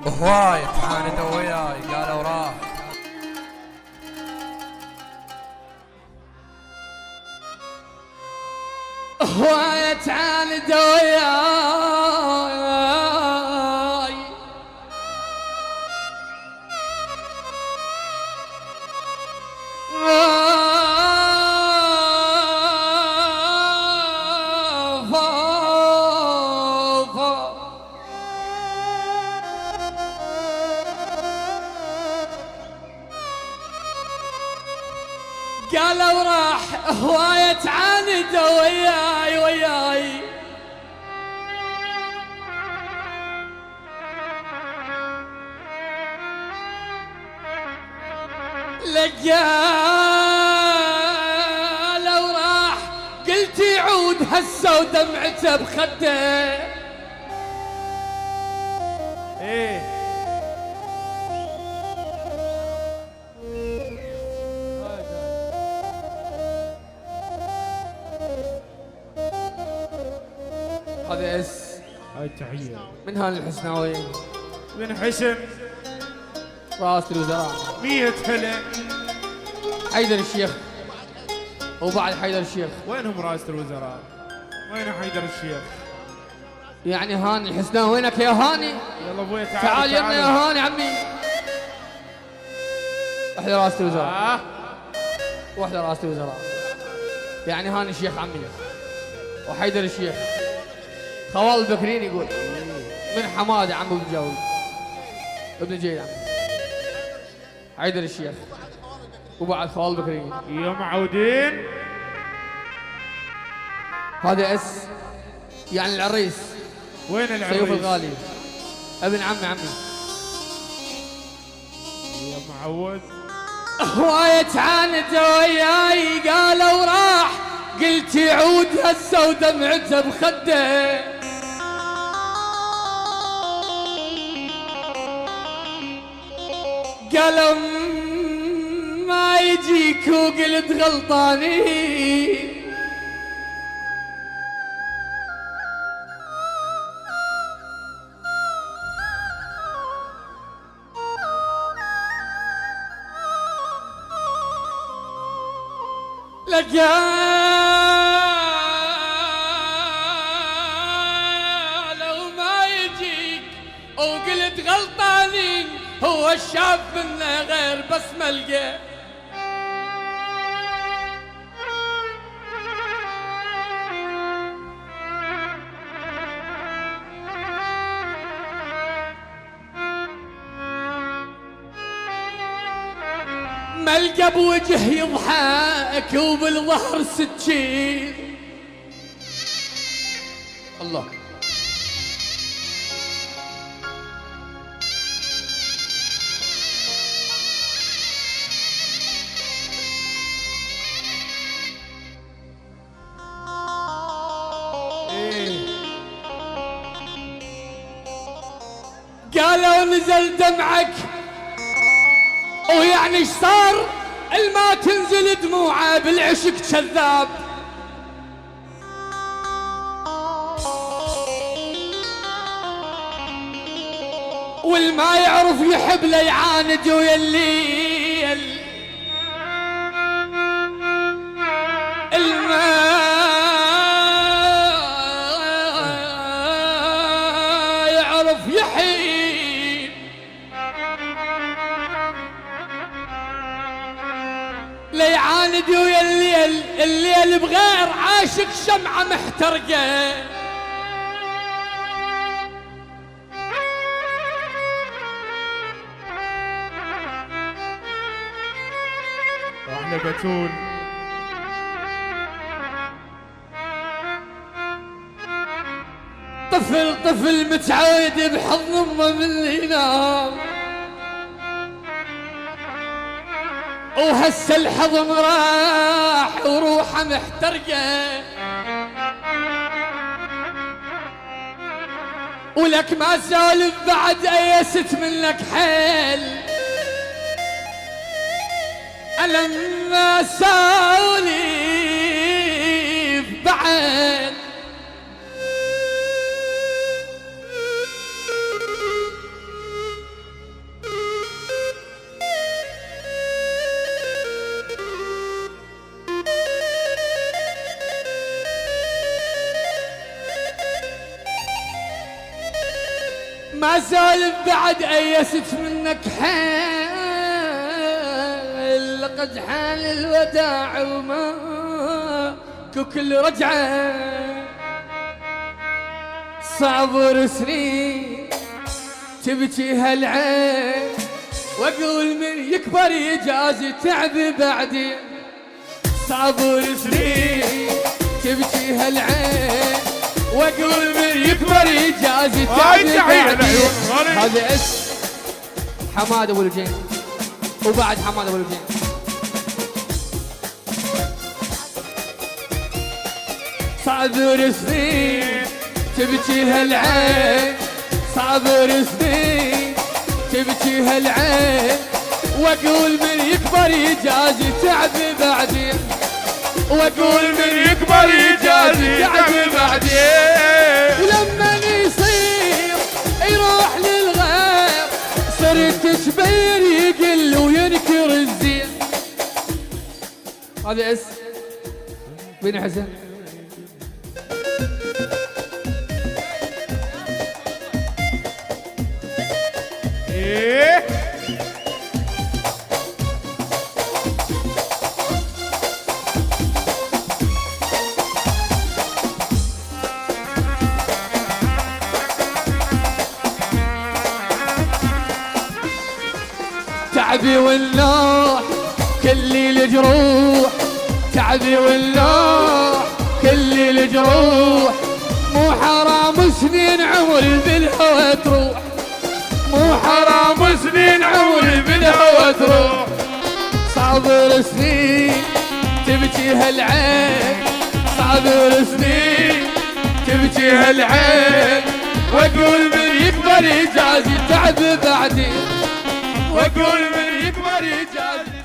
هواي تعاندوا وياي قالوا راح. هواي تعاندوا وياي قالوا راح. هواية تعاندوا وياي قالوا راح. قلت يعود هسه ودمعته بخده. ايه هذا اس هاي تحية من هان الحسناوي من حسن راس الوزراء 100 هلا. حيدر الشيخ وبعد حيدر الشيخ. وينهم رئاسة الوزراء؟ وين حيدر الشيخ؟ يعني هاني الحسناوي وينك يا هاني؟ يلا ابوي تعال تعال يمنا يا هاني عمي. واحدة رئاسة الوزراء واحدة رئاسة الوزراء. يعني هاني الشيخ عمي وحيدر الشيخ. خوال البكرين يقول من حماده عم ابن جاوي ابن جيد عمي. حيدر الشيخ وبعد خوال البكرين. يا معودين. هذا اس يعني العريس وين العريس؟ سيوف الغالي ابن عمي. يا معود. هواية تعاندوا وياي قالوا راح. قلت يعود هسه ودمعته بخده. قالوا ما يجيك وقلت غلطانين. قالوا ما يجيك وقلت غلطانين. هو الشاب منا غير بس ملقى. ملقى بوجه يضحك وبالظهر سكين. الله ايه قالوا نزل دمعك ويعني ايش صار؟ الما تنزل دموعه بالعشق كذاب. والما يعرف يحب لا يعاند ويا الليل. الما يعرف يحيب لا يعاند ويا الليل. الليل بغير عاشق شمعة محترقة. احنا بتول. طفل متعود بحضن امه من اللي ينام. وهسه الحضن راح وروحه محترقه. ولك ما سالف بعد ايست منك حيل. انا ما سالف بعد ما سالف بعد ايست منك حيل، لقد حان الوداع وما كل رجعه. صابر سنين تبكي هالعين، واقول من يكبر يجازي تعب بعدين. صابر سنين تبكي هالعين، واقول من يكبر يجازي تعب بعدين. هذا اسم حماد ابو الجين، وبعد حماد ابو الجين. صابر سنين تبكي هالعين، صابر سنين تبكي هالعين، واقول من يكبر يجازي تعب بعدين. واقول من يكبر يجازي تعب بعدين. ولما يصير يروح للغير، صرت تشبير يقل وينكر الزين. هذا اسم بن حسن. تعبي والنوح كل الجروح، تعبي والنوح كل الجروح. مو حرام سنين عمري بالهوى تروح، مو حرام سنين عمري بالهوى تروح. صابر سنين تبكي هالعين، صابر سنين تبكي هالعين، واقول من يكبر يجازي تعب بعدين. واقول من يكبر يجازي